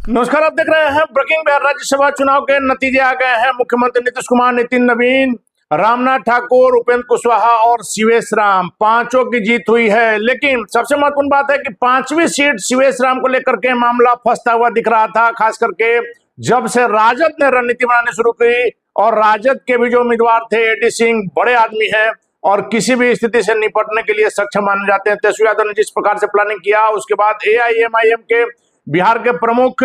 नमस्कार, आप देख रहे हैं ब्रेकिंग बिहार। राज्यसभा चुनाव के नतीजे आ गए हैं। मुख्यमंत्री नीतीश कुमार, नितिन नवीन, रामनाथ ठाकुर, उपेंद्र कुशवाहा और शिवेश राम, पांचों की जीत हुई है। लेकिन सबसे महत्वपूर्ण बात है कि पांचवी सीट शिवेश राम को लेकर के मामला फंसता हुआ दिख रहा था, खास करके जब से राजद ने रणनीति बनानी शुरू की। और राजद के भी जो उम्मीदवार थे, एडी सिंह, बड़े आदमी हैं और किसी भी स्थिति से निपटने के लिए सक्षम माने जाते हैं। तेजस्वी यादव ने जिस प्रकार से प्लानिंग किया, उसके बाद एआईएमआईएम के बिहार के प्रमुख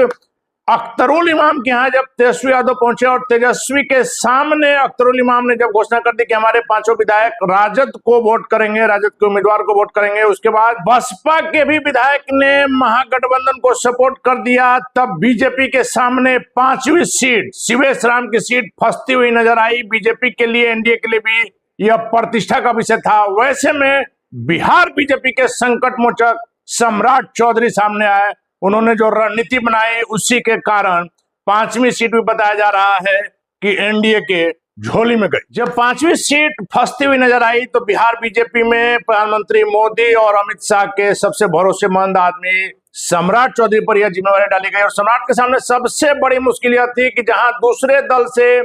अख्तरुल इमाम के यहाँ जब तेजस्वी यादव पहुंचे और तेजस्वी के सामने अख्तरुल इमाम ने जब घोषणा कर दी कि हमारे पांचों विधायक राजद को वोट करेंगे, राजद के उम्मीदवार को वोट करेंगे, उसके बाद बसपा के भी विधायक ने महागठबंधन को सपोर्ट कर दिया, तब बीजेपी के सामने पांचवी सीट शिवेश राम की सीट फंसती हुई नजर आई। बीजेपी के लिए, एनडीए के लिए भी यह प्रतिष्ठा का विषय था। वैसे में बिहार बीजेपी के संकट मोचक सम्राट चौधरी सामने आए। उन्होंने जो रणनीति बनाई, उसी के कारण पांचवी सीट भी बताया जा रहा है कि एनडीए के झोली में गई। जब पांचवी सीट फंसती हुई नजर आई तो बिहार बीजेपी में प्रधानमंत्री मोदी और अमित शाह के सबसे भरोसेमंद आदमी सम्राट चौधरी पर यह जिम्मेवारी डाली गई। और सम्राट के सामने सबसे बड़ी मुश्किल यह थी कि जहां दूसरे दल से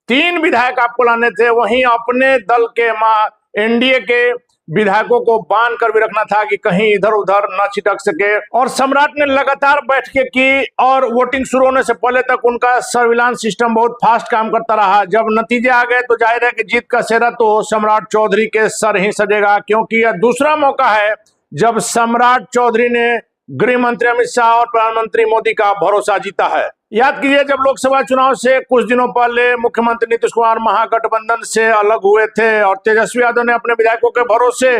3 विधायक आपको लाने थे, वहीं अपने दल के एनडीए के विधायकों को बांध कर भी रखना था कि कहीं इधर उधर न छिटक सके। और सम्राट ने लगातार बैठकें की और वोटिंग शुरू होने से पहले तक उनका सर्विलांस सिस्टम बहुत फास्ट काम करता रहा। जब नतीजे आ गए तो जाहिर है कि जीत का सेहरा तो सम्राट चौधरी के सर ही सजेगा, क्योंकि यह दूसरा मौका है जब सम्राट चौधरी ने गृह मंत्री अमित शाह और प्रधानमंत्री मोदी का भरोसा जीता है। याद कीजिए, जब लोकसभा चुनाव से कुछ दिनों पहले मुख्यमंत्री नीतीश कुमार महागठबंधन से अलग हुए थे और तेजस्वी यादव ने अपने विधायकों के भरोसे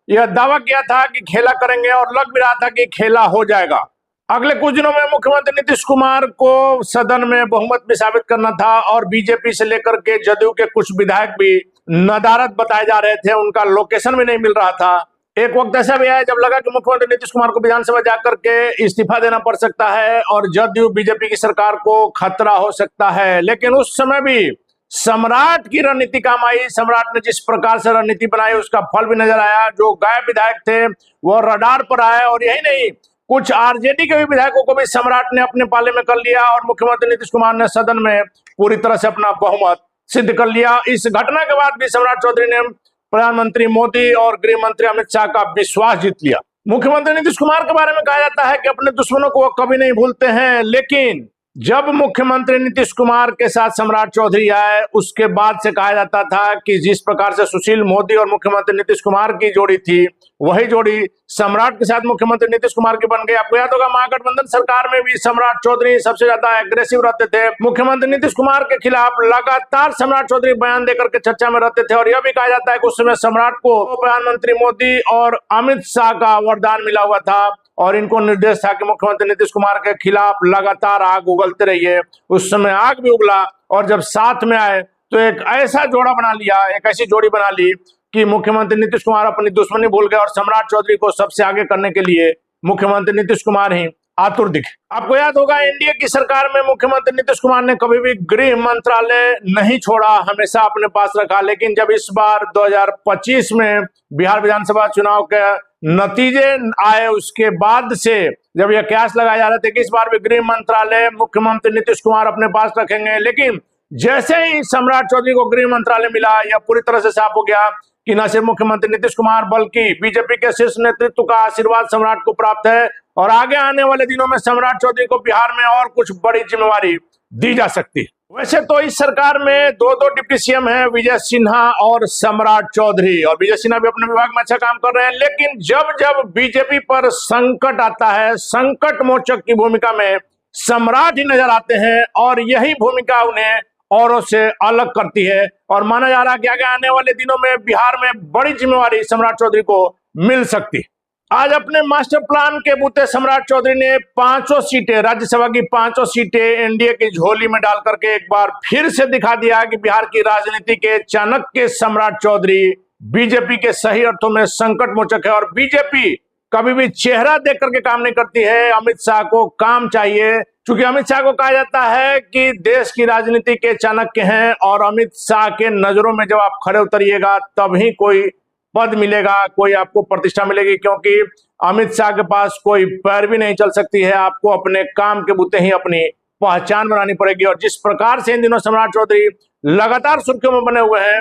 यह दावा किया था कि खेला करेंगे और लग भी रहा था कि खेला हो जाएगा। अगले कुछ दिनों में मुख्यमंत्री नीतीश कुमार को सदन में बहुमत भी साबित करना था और बीजेपी से लेकर के जदयू के कुछ विधायक भी नदारद बताए जा रहे थे, उनका लोकेशन भी नहीं मिल रहा था। एक वक्त ऐसा भी आया जब लगा कि मुख्यमंत्री नीतीश कुमार को विधानसभा जाकर के इस्तीफा देना पड़ सकता है और जदयू बीजेपी की सरकार को खतरा हो सकता है। लेकिन उस समय भी सम्राट की रणनीति काम आई। सम्राट ने जिस प्रकार से रणनीति बनाई, उसका फल भी नजर आया। जो गायब विधायक थे वो रडार पर आए और यही नहीं, कुछ आरजेडी के भी विधायकों को भी सम्राट ने अपने पाले में कर लिया और मुख्यमंत्री नीतीश कुमार ने सदन में पूरी तरह से अपना बहुमत सिद्ध कर लिया। इस घटना के बाद भी सम्राट चौधरी ने प्रधानमंत्री मोदी और गृह मंत्री अमित शाह का विश्वास जीत लिया। मुख्यमंत्री नीतीश कुमार के बारे में कहा जाता है कि अपने दुश्मनों को वो कभी नहीं भूलते हैं, लेकिन जब मुख्यमंत्री नीतीश कुमार के साथ सम्राट चौधरी आए, उसके बाद से कहा जाता था कि जिस प्रकार से सुशील मोदी और मुख्यमंत्री नीतीश कुमार की जोड़ी थी, वही जोड़ी सम्राट के साथ मुख्यमंत्री नीतीश कुमार की बन गई। आपको याद होगा, महागठबंधन सरकार में भी सम्राट चौधरी सबसे ज्यादा एग्रेसिव रहते थे। मुख्यमंत्री नीतीश कुमार के खिलाफ लगातार सम्राट चौधरी बयान देकर के चर्चा में रहते थे और यह भी कहा जाता है कि उस समय सम्राट को प्रधानमंत्री मोदी और अमित शाह का वरदान मिला हुआ था और इनको निर्देश था कि मुख्यमंत्री नीतीश कुमार के खिलाफ लगातार आग उगलते रहिए। उस समय आग भी उगला और जब साथ में आए तो एक ऐसा जोड़ा बना लिया, एक ऐसी जोड़ी बना ली कि मुख्यमंत्री नीतीश कुमार अपनी दुश्मनी भूल गए और सम्राट चौधरी को सबसे आगे करने के लिए मुख्यमंत्री नीतीश कुमार ही आतुर दिखे। आपको याद होगा, एनडीए की सरकार में मुख्यमंत्री नीतीश कुमार ने कभी भी गृह मंत्रालय नहीं छोड़ा, हमेशा अपने पास रखा। लेकिन जब इस बार 2025 में बिहार विधानसभा चुनाव के नतीजे आए, उसके बाद से जब यह कयास लगाए जा रहे थे कि इस बार भी गृह मंत्रालय मुख्यमंत्री नीतीश कुमार अपने पास रखेंगे, लेकिन जैसे ही सम्राट चौधरी को गृह मंत्रालय मिला, यह पूरी तरह से साफ हो गया कि न सिर्फ मुख्यमंत्री नीतीश कुमार बल्कि बीजेपी के शीर्ष नेतृत्व का आशीर्वाद सम्राट को प्राप्त है और आगे आने वाले दिनों में सम्राट चौधरी को बिहार में और कुछ बड़ी जिम्मेवारी दी जा सकती है। वैसे तो इस सरकार में दो डिप्टी सीएम हैं, विजय सिन्हा और सम्राट चौधरी, और विजय सिन्हा भी अपने विभाग में अच्छा काम कर रहे हैं। लेकिन जब जब बीजेपी पर संकट आता है, संकट मोचक की भूमिका में सम्राट ही नजर आते हैं और यही भूमिका उन्हें औरों से अलग करती है और माना जा रहा है कि आगे आने वाले दिनों में बिहार में बड़ी जिम्मेवारी सम्राट चौधरी को मिल सकती है। आज अपने मास्टर प्लान के बूते सम्राट चौधरी ने 5 सीटें, राज्यसभा की 5 सीटें एनडीए की झोली में डाल करके एक बार फिर से दिखा दिया कि बिहार की राजनीति के चाणक्य सम्राट चौधरी बीजेपी के सही अर्थों में संकट मोचक है। और बीजेपी कभी भी चेहरा देख करके काम नहीं करती है, अमित शाह को काम चाहिए, क्योंकि अमित शाह को कहा जाता है कि देश की राजनीति के चाणक्य हैं और अमित शाह के नजरों में जब आप खड़े उतरिएगा तभी कोई पद मिलेगा, कोई आपको प्रतिष्ठा मिलेगी, क्योंकि अमित शाह के पास कोई पैर भी नहीं चल सकती है। आपको अपने काम के बूते ही अपनी पहचान बनानी पड़ेगी। और जिस प्रकार से इन दिनों सम्राट चौधरी लगातार सुर्खियों में बने हुए हैं,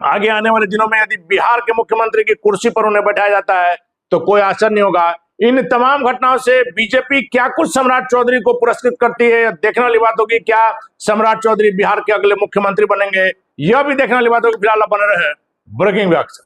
आगे आने वाले दिनों में यदि बिहार के मुख्यमंत्री की कुर्सी पर उन्हें बैठाया जाता है तो कोई आश्चर्य नहीं होगा। इन तमाम घटनाओं से बीजेपी क्या कुछ सम्राट चौधरी को पुरस्कृत करती है, देखने वाली बात होगी। क्या सम्राट चौधरी बिहार के अगले मुख्यमंत्री बनेंगे, यह भी देखने वाली बात होगी। फिलहाल बने रहे ब्रेकिंग व्याख्या।